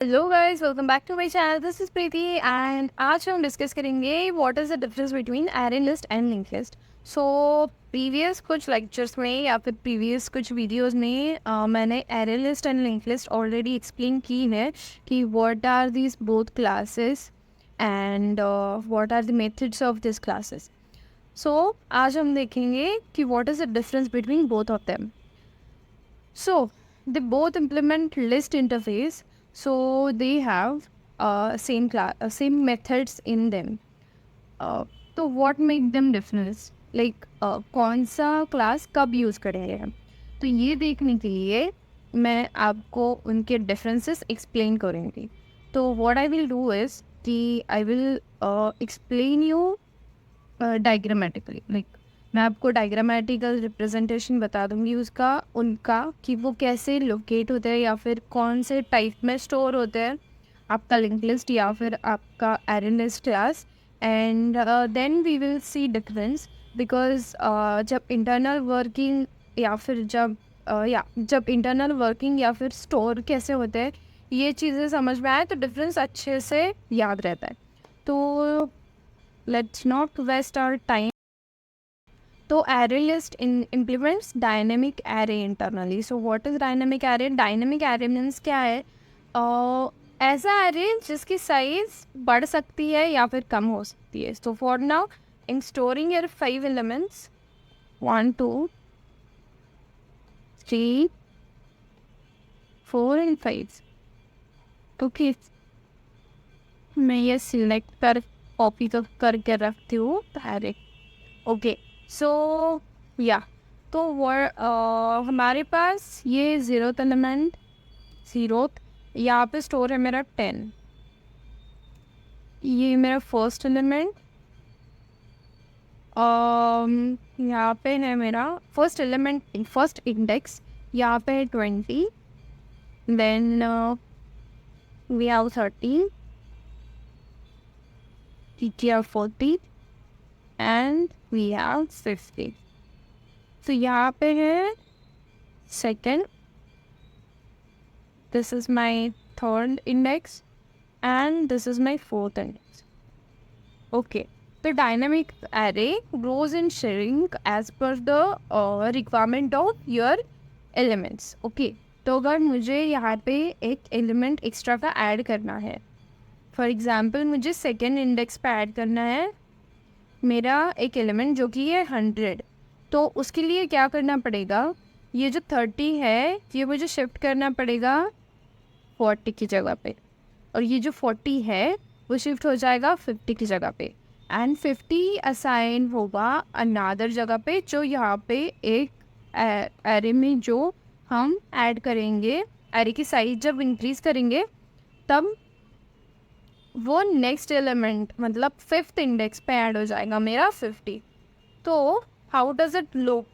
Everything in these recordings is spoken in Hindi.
Hello guys, welcome back to my channel. This is Preeti and आज हम डिस्कस करेंगे what is the difference between array list and link list. So previous कुछ लेक्चर्स में या फिर प्रीवियस कुछ वीडियोस में मैंने array list and link list already explain की है कि what are these both classes and what are the methods of this classes. So आज हम देखेंगे कि what is the difference between both of them. So they both implement list interface, so they have same methods in them. तो what make them difference? Like कौन सा क्लास कब यूज़ करेंगे हम, तो ये देखने के लिए मैं आपको उनके डिफरेंसेस एक्सप्लेन करूँगी। तो what I will do is कि I will explain you diagrammatically. Like मैं आपको डायग्रामेटिकल रिप्रेजेंटेशन बता दूंगी उसका उनका कि वो कैसे लोकेट होते हैं या फिर कौन से टाइप में स्टोर होते हैं, आपका लिंक लिस्ट या फिर आपका array list class. And then we will see difference because जब इंटरनल वर्किंग या फिर जब इंटरनल वर्किंग या फिर स्टोर कैसे होते हैं ये चीज़ें समझ में आए तो डिफरेंस अच्छे से याद रहता है। तो let's not waste our time. तो array list implements dynamic array internally. So what is dynamic array? Dynamic array means क्या है? ऐसा array जिसकी साइज बढ़ सकती है या फिर कम हो सकती है। So for now, in storing your 5 elements, 1, 2, 3, 4 and 5. Okay, मैं ये सिलेक्ट कर कॉपी तो करके रखती हूँ डायरेक्ट। ओके, सो या तो हमारे पास ये ज़ीरोथ एलिमेंट यहाँ पे स्टोर है मेरा 10। ये मेरा फर्स्ट एलिमेंट यहाँ पे है मेरा फर्स्ट एलिमेंट, फर्स्ट इंडेक्स यहाँ पे है 20। Then we have 13, TTR 40 and we have 50. तो यहाँ पे है second, this is my third index and this is my fourth index. Okay, the dynamic array grows and shrink as per the requirement of your elements. Okay, तो अगर मुझे यहाँ पे एक एलिमेंट एक्स्ट्रा का ऐड करना है, फॉर एग्ज़ाम्पल मुझे सेकेंड इंडेक्स पे ऐड करना है मेरा एक एलिमेंट जो कि है 100, तो उसके लिए क्या करना पड़ेगा, ये जो 30 है ये मुझे शिफ्ट करना पड़ेगा 40 की जगह पे, और ये जो 40 है वो शिफ्ट हो जाएगा 50 की जगह पे, एंड 50 असाइन होगा अनादर जगह पे जो यहाँ पे एक एरे में जो हम ऐड करेंगे, एरे की साइज जब इंक्रीज़ करेंगे तब वो नेक्स्ट एलिमेंट मतलब फिफ्थ इंडेक्स पे ऐड हो जाएगा मेरा 50। तो हाउ डज इट लुक,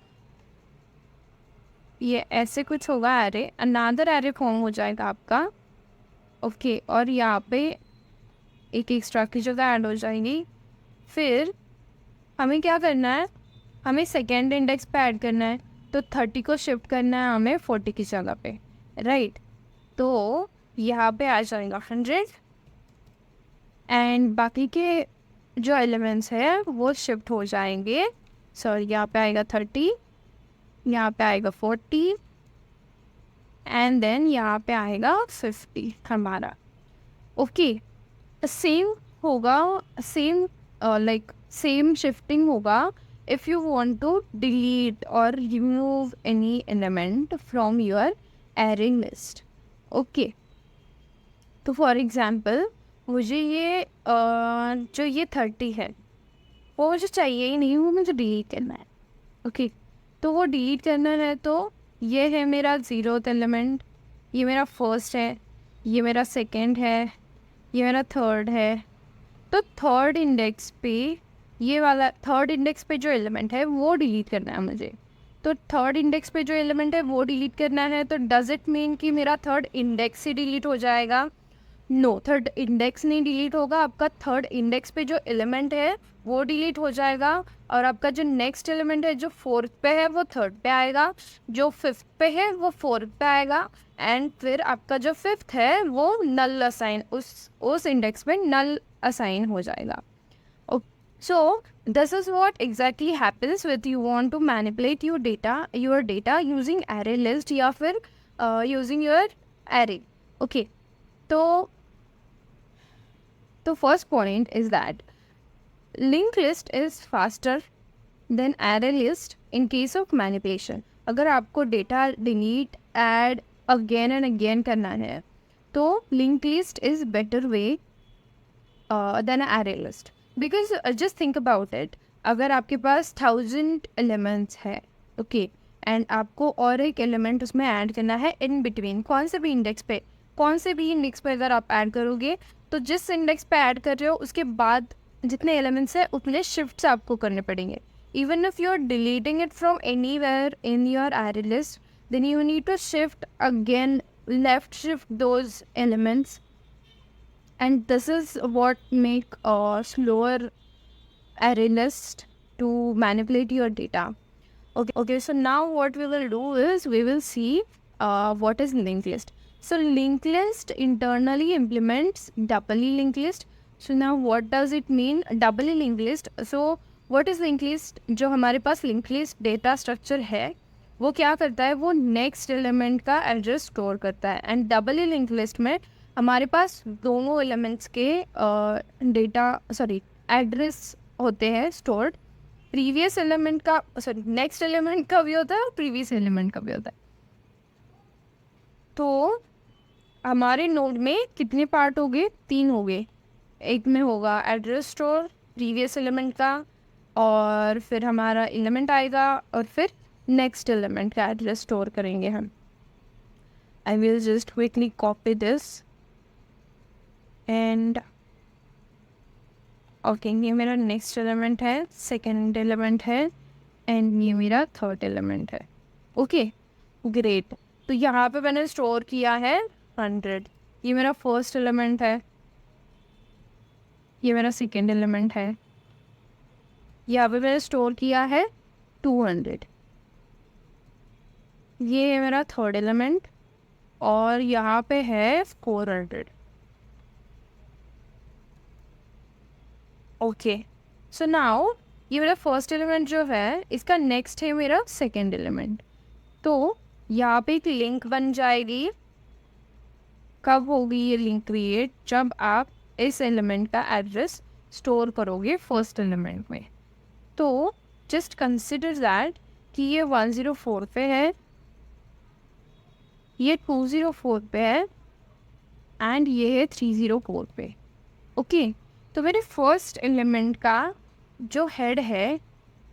ये ऐसे कुछ होगा, एरे अनादर एरे फॉर्म हो जाएगा आपका। ओके, और यहाँ पे एक एक्स्ट्रा की जगह ऐड हो जाएगी। फिर हमें क्या करना है, हमें सेकेंड इंडेक्स पे ऐड करना है, तो 30 को शिफ्ट करना है हमें 40 की जगह पे, राइट। तो यहाँ पे आ जाएगा 100 एंड बाकी के जो एलिमेंट्स है वो शिफ्ट हो जाएंगे। सॉरी, यहाँ पे आएगा 30, यहाँ पे आएगा 40 एंड देन यहाँ पे आएगा 50 हमारा। ओके, सेम होगा, सेम सेम शिफ्टिंग होगा if you want to delete और remove any element from your array list. Okay, तो फॉर एग्जांपल मुझे ये जो ये 30 है वो मुझे चाहिए ही नहीं, वो मुझे डिलीट करना है। ओके, तो वो डिलीट करना है तो ये है मेरा ज़ीरोथ एलिमेंट, ये मेरा फर्स्ट है, ये मेरा सेकंड है, ये मेरा थर्ड है। तो थर्ड इंडेक्स पे ये वाला थर्ड इंडेक्स पे जो एलिमेंट है वो डिलीट करना है मुझे। तो थर्ड इंडेक्स पे जो एलिमेंट है वो डिलीट करना है, तो डज इट मीन कि मेरा थर्ड इंडेक्स ही डिलीट हो जाएगा? नो, थर्ड इंडेक्स नहीं डिलीट होगा, आपका थर्ड इंडेक्स पे जो एलिमेंट है वो डिलीट हो जाएगा, और आपका जो नेक्स्ट एलिमेंट है जो फोर्थ पे है वो थर्ड पे आएगा, जो फिफ्थ पे है वो फोर्थ पे आएगा, एंड फिर आपका जो फिफ्थ है वो नल असाइन, उस इंडेक्स पे नल असाइन हो जाएगा. So this is what exactly happens with you want to manipulate your data using array list या फिर using your array. Okay, तो first point is that linked list is faster than array list in case of manipulation. अगर आपको data delete add again and again करना है तो linked list is better way than an array list. Because just think about it, अगर आपके पास 1000 elements है, ओके, एंड आपको और एक एलिमेंट उसमें ऐड करना है इन बिटवीन, कौन से भी इंडेक्स पे अगर आप ऐड करोगे तो जिस इंडेक्स पे ऐड कर रहे हो उसके बाद जितने एलिमेंट्स है उतने शिफ्ट्स आपको करने पड़ेंगे. Even if you are deleting it from anywhere in your array list, then you need to shift again, left shift those elements, and this is what make a slower array list to manipulate your data. Okay, so now what we will do is we will see what is linked list. So linked list internally implements doubly linked list. So now what does it mean, doubly linked list? So what is linked list? जो हमारे पास linked list data structure है वो क्या करता है, वो नेक्स्ट एलिमेंट का एड्रेस स्टोर करता है, एंड डबली लिंक लिस्ट में हमारे पास दोनों एलिमेंट्स के एड्रेस होते हैं स्टोर्ड. प्रीवियस एलिमेंट का नेक्स्ट एलिमेंट का भी होता है और प्रीवियस एलिमेंट का भी होता है. तो हमारे नोड में कितने पार्ट हो गए, 3 हो गए. एक में होगा एड्रेस स्टोर प्रीवियस एलिमेंट का, और फिर हमारा एलिमेंट आएगा, और फिर नेक्स्ट एलिमेंट का एड्रेस स्टोर करेंगे हम. I will just quickly copy this and okay, ये मेरा नेक्स्ट एलिमेंट है, सेकेंड एलिमेंट है, एंड ये मेरा थर्ड एलिमेंट है. Okay great. तो यहाँ पे मैंने स्टोर किया है 100. ये मेरा फर्स्ट एलिमेंट है, ये मेरा सेकेंड एलिमेंट है. यहाँ पे मैंने स्टोर किया है 200. ये है मेरा थर्ड एलिमेंट, और यहाँ पे है 400. ओके, सो नाउ ये मेरा फर्स्ट एलिमेंट जो है इसका नेक्स्ट है मेरा सेकेंड एलिमेंट. तो यहाँ पे एक लिंक बन जाएगी. कब होगी ये लिंक क्रिएट, जब आप इस एलिमेंट का एड्रेस स्टोर करोगे फर्स्ट एलिमेंट में. तो जस्ट कंसिडर दैट कि ये 104 पे है, ये 204 पे है, एंड ये है 304 पे. ओके, तो मेरे फर्स्ट एलिमेंट का जो हेड है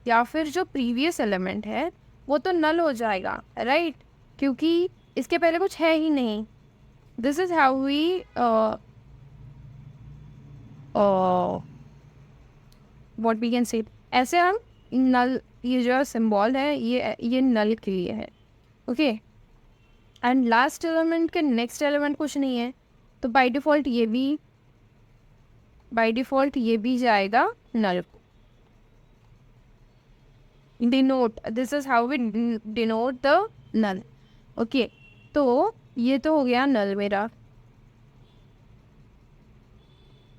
या फिर जो प्रीवियस एलिमेंट है वो तो नल हो जाएगा, राइट, क्योंकि इसके पहले कुछ है ही नहीं. This is how we what we can say, ऐसे हम नल, ये जो सिंबल है ये नल के लिए है. ओके, एंड लास्ट एलिमेंट के नेक्स्ट एलिमेंट कुछ नहीं है, तो बाय डिफ़ॉल्ट ये भी जाएगा null. Denote, this is how we denote the null. Okay, तो ये तो हो गया नल मेरा.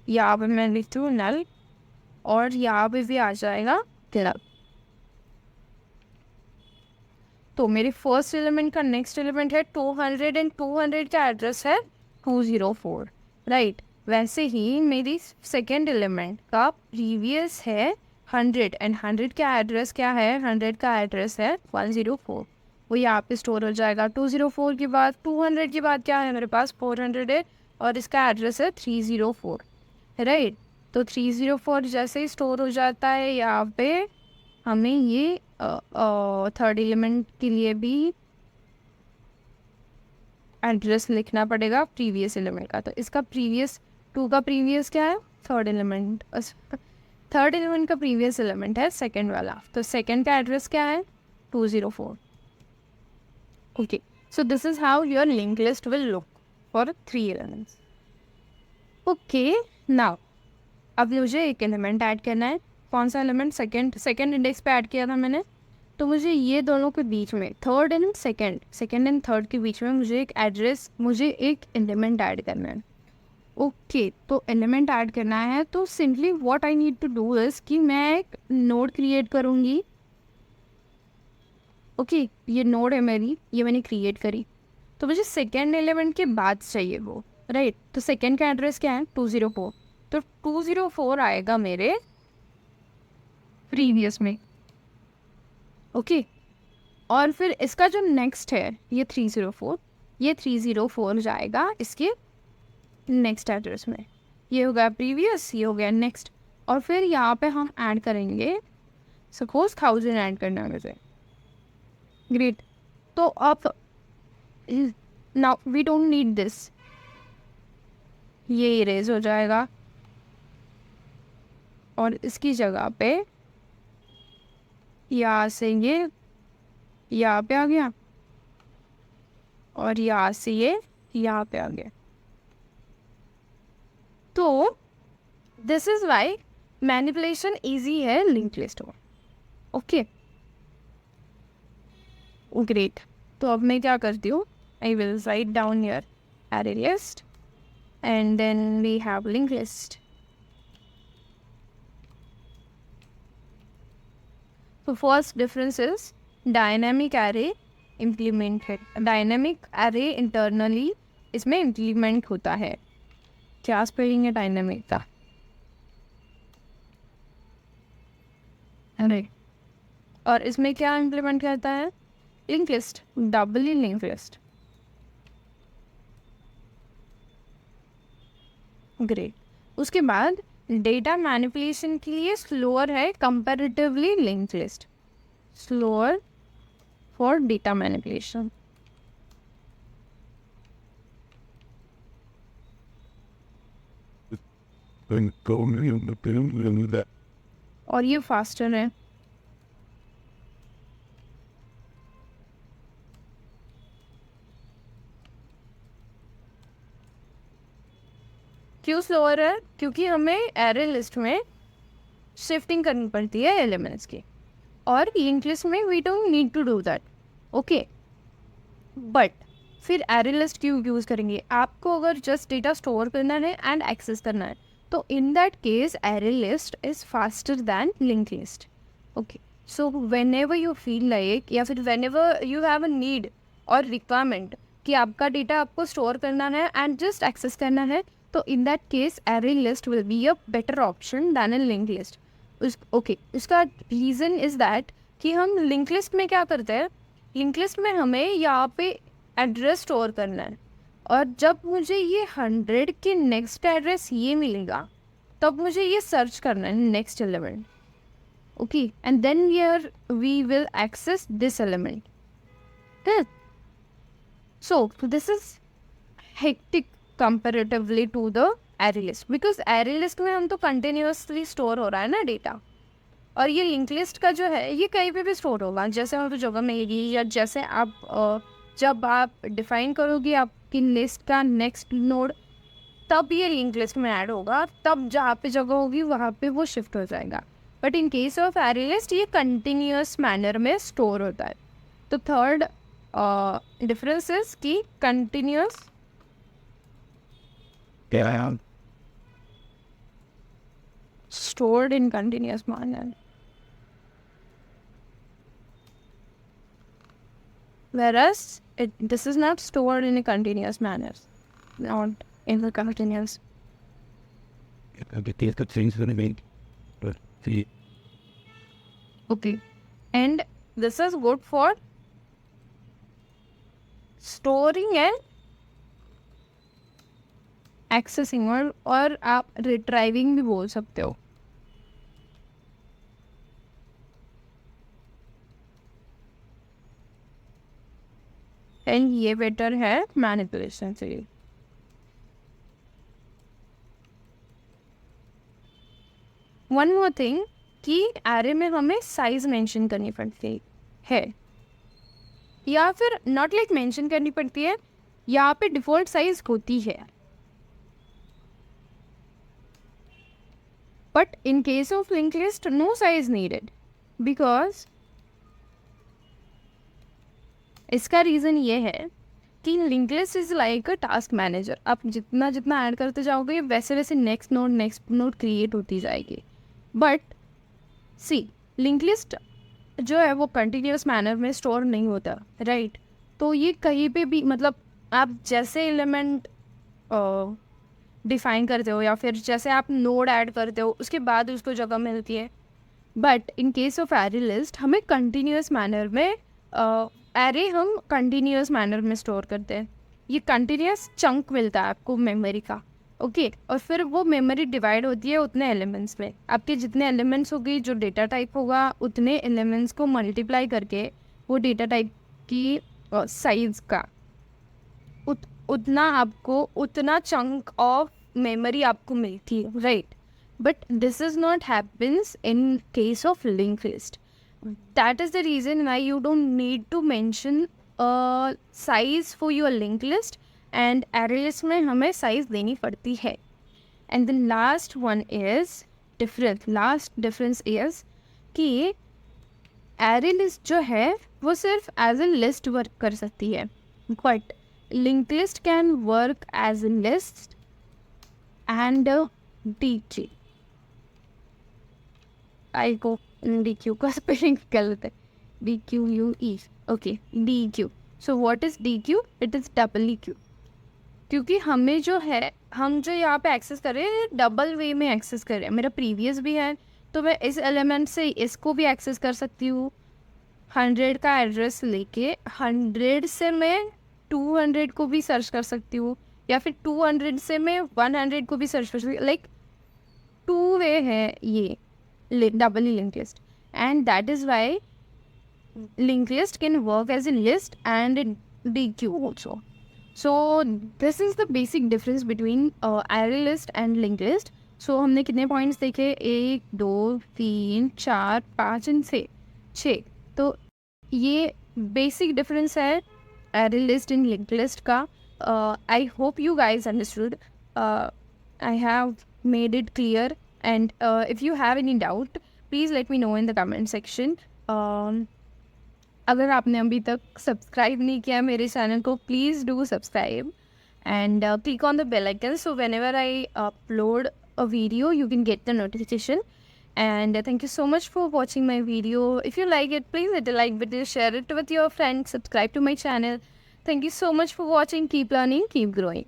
यहाँ पे मैं लिखती हूँ नल, और यहाँ पे भी आ जाएगा क्लब. तो मेरे फर्स्ट एलिमेंट का नेक्स्ट एलिमेंट है 200, एंड 200 का एड्रेस है 204, राइट. वैसे ही मेरी सेकेंड एलिमेंट का प्रीवियस है 100, एंड 100 का एड्रेस क्या है, 100 का एड्रेस है 104. वो यहाँ पे स्टोर हो जाएगा. 204 के बाद 200 के बाद क्या है मेरे पास 400 है, और इसका एड्रेस है 304, राइट. तो 304 जैसे ही स्टोर हो जाता है यहाँ पे हमें ये थर्ड एलिमेंट के लिए भी एड्रेस लिखना पड़ेगा प्रीवियस एलिमेंट का. तो इसका प्रीवियस 2 का प्रीवियस क्या है, थर्ड एलिमेंट का प्रीवियस एलिमेंट है सेकंड वाला. तो सेकंड का एड्रेस क्या है 204. Okay, so this is how your linked list will look for 3 elements. Okay, now अब मुझे एक एलिमेंट ऐड करना है। कौन सा एलिमेंट? सेकंड इंडेक्स पे ऐड किया था मैंने, तो मुझे ये दोनों के बीच में, सेकंड एंड थर्ड के बीच में मुझे एक एलिमेंट ऐड करना है। ओके, तो एलिमेंट ऐड करना है तो simply what I need to do is कि मैं एक नोड क्रिएट करूँगी। ओके, ये नोड है मेरी, ये मैंने क्रिएट करी, तो मुझे सेकेंड एलिमेंट के बाद चाहिए वो, राइट। तो सेकेंड का एड्रेस क्या है? 204, तो 204 आएगा मेरे प्रीवियस में। ओके, और फिर इसका जो नेक्स्ट है ये 304, ये 304 जाएगा इसके नेक्स्ट एड्रेस में। ये हो गया प्रीवियस, ये हो गया नेक्स्ट। और फिर यहाँ पे हम ऐड करेंगे, सपोज 1000 ऐड करना है मुझे। ग्रेट, तो अब now we don't need this, ये इरेज हो जाएगा और इसकी जगह पे यहाँ से ये यहाँ पे आ गया और यहाँ से ये यहाँ पे आ गया। तो this is why manipulation easy है लिंक लिस्ट में। Okay, great. तो अब मैं क्या करती हूँ, I will write down your array list and then we have linked list. So first difference is dynamic array implemented. Dynamic array internally इसमें implement होता है। क्या स्पेलिंग है डायनामिक का? अरे, और इसमें क्या इम्प्लीमेंट करता है? Link list, doubly link list. Great. उसके बाद डेटा मैनिपुलेशन के लिए स्लोअर है comparatively link list, slower for data manipulation. और ये फास्टर है। क्यों स्लोअर है? क्योंकि हमें एरे लिस्ट में शिफ्टिंग करनी पड़ती है एलिमेंट्स की, और लिंक लिस्ट में we don't need to do that. Okay, but फिर एरे लिस्ट क्यों यूज़ करेंगे? आपको अगर जस्ट डेटा स्टोर करना है एंड एक्सेस करना है, तो in that case array list is faster than link list. Okay, so when ever you feel like, या फिर when ever you have a need और रिक्वायरमेंट कि आपका डेटा आपको स्टोर करना है एंड जस्ट एक्सेस करना है, तो in that case array list will be a better option then a link list. Okay, उसका रीज़न इज़ दैट कि हम लिंक लिस्ट में क्या करते हैं, लिंक लिस्ट में हमें यहाँ पे एड्रेस स्टोर करना है, और जब मुझे ये 100 के नेक्स्ट एड्रेस ये मिलेगा, तब मुझे ये सर्च करना है next element. Okay, and then here we will access this element. So this is hectic comparatively to the array list, because array list में हम तो कंटिन्यूसली स्टोर हो रहा है ना डेटा, और ये लिंक लिस्ट का जो है ये कहीं पे भी स्टोर होगा, जैसे वहाँ पे जगह मिलेगी, या जैसे आप जब आप डिफाइन करोगे आपकी लिस्ट का नेक्स्ट नोड, तब ये लिंक लिस्ट में ऐड होगा, तब जहाँ पे जगह होगी वहाँ पे वो शिफ्ट हो जाएगा। But in case of array list ये कंटिन्यूस मैनर में स्टोर होता है। तो थर्ड डिफरेंस इज कि continuous stored in continuous manner, whereas this is not stored in a continuous manner, not in the continuous. Okay, and this is good for storing and accessing, और आप रिट्राइविंग भी बोल सकते हो। एंड ये बेटर है मैनिपुलेशन से। वन मोर थिंग कि एरे में हमें साइज मेंशन करनी पड़ती है, या फिर नॉट लाइक मेंशन करनी पड़ती है, यहाँ पे डिफ़ॉल्ट साइज होती है। But in case of linked list, no size needed because इसका रीज़न ये है कि link list is like a task manager. आप जितना जितना ऐड करते जाओगे वैसे वैसे नेक्स्ट नोड क्रिएट होती जाएगी. बट सी, लिंक लिस्ट जो है वो कंटिन्यूस मैनर में स्टोर नहीं होता, राइट? तो ये कहीं पे भी, मतलब आप जैसे एलिमेंट डिफाइन करते हो या फिर जैसे आप नोड ऐड करते हो उसके बाद उसको जगह मिलती है. But in case of array list हमें कंटिन्यूस मैनर में एरे हम कंटिन्यूस मैनर में स्टोर करते हैं. ये कंटिन्यूस चंक मिलता है आपको मेमोरी का, ओके और फिर वो मेमोरी डिवाइड होती है उतने एलिमेंट्स में. आपके जितने एलिमेंट्स होगी, जो डेटा टाइप होगा, उतने एलिमेंट्स को मल्टीप्लाई करके वो डेटा टाइप की साइज का उतना आपको, उतना चंक ऑफ मेमोरी आपको मिलती है, right? But this is not happens in case of link list. That is the reason why you don't need to mention size for your link list, and array list में हमें साइज देनी पड़ती है. And the last difference is कि एरे लिस्ट जो है वो सिर्फ एज ए लिस्ट वर्क कर सकती है, but linked list can work as a list and a DQ. I go DQ का spelling गलत है, DQUE. Okay, DQ. So what is DQ? It is double EQ. क्योंकि हमें जो है, हम जो यहाँ पे एक्सेस कर रहे हैं डबल वे में एक्सेस कर रहे हैं. मेरा प्रीवियस भी है तो मैं इस एलिमेंट से इसको भी एक्सेस कर सकती हूँ. 100 का एड्रेस लेके 100 से मैं 200 को भी सर्च कर सकती हूँ, या फिर 200 से मैं 100 को भी सर्च कर सकती हूँ. लाइक टू वे है ये double link list, and that is why link list can work as a list and DQ also. So this is the basic difference between array list and link list. So हमने कितने पॉइंट्स देखे? 1 2 3 4 5 एंड 6. तो ये बेसिक डिफरेंस है array list and linked list ka. I hope you guys understood. I have made it clear, and if you have any doubt please let me know in the comment section. अगर आपने अभी तक सब्सक्राइब नहीं किया मेरे चैनल को, please do subscribe and click on the bell icon so whenever I upload a video you can get the notification. And thank you so much for watching my video. If you like it, please hit the like button, share it with your friends, subscribe to my channel. Thank you so much for watching. Keep learning, keep growing.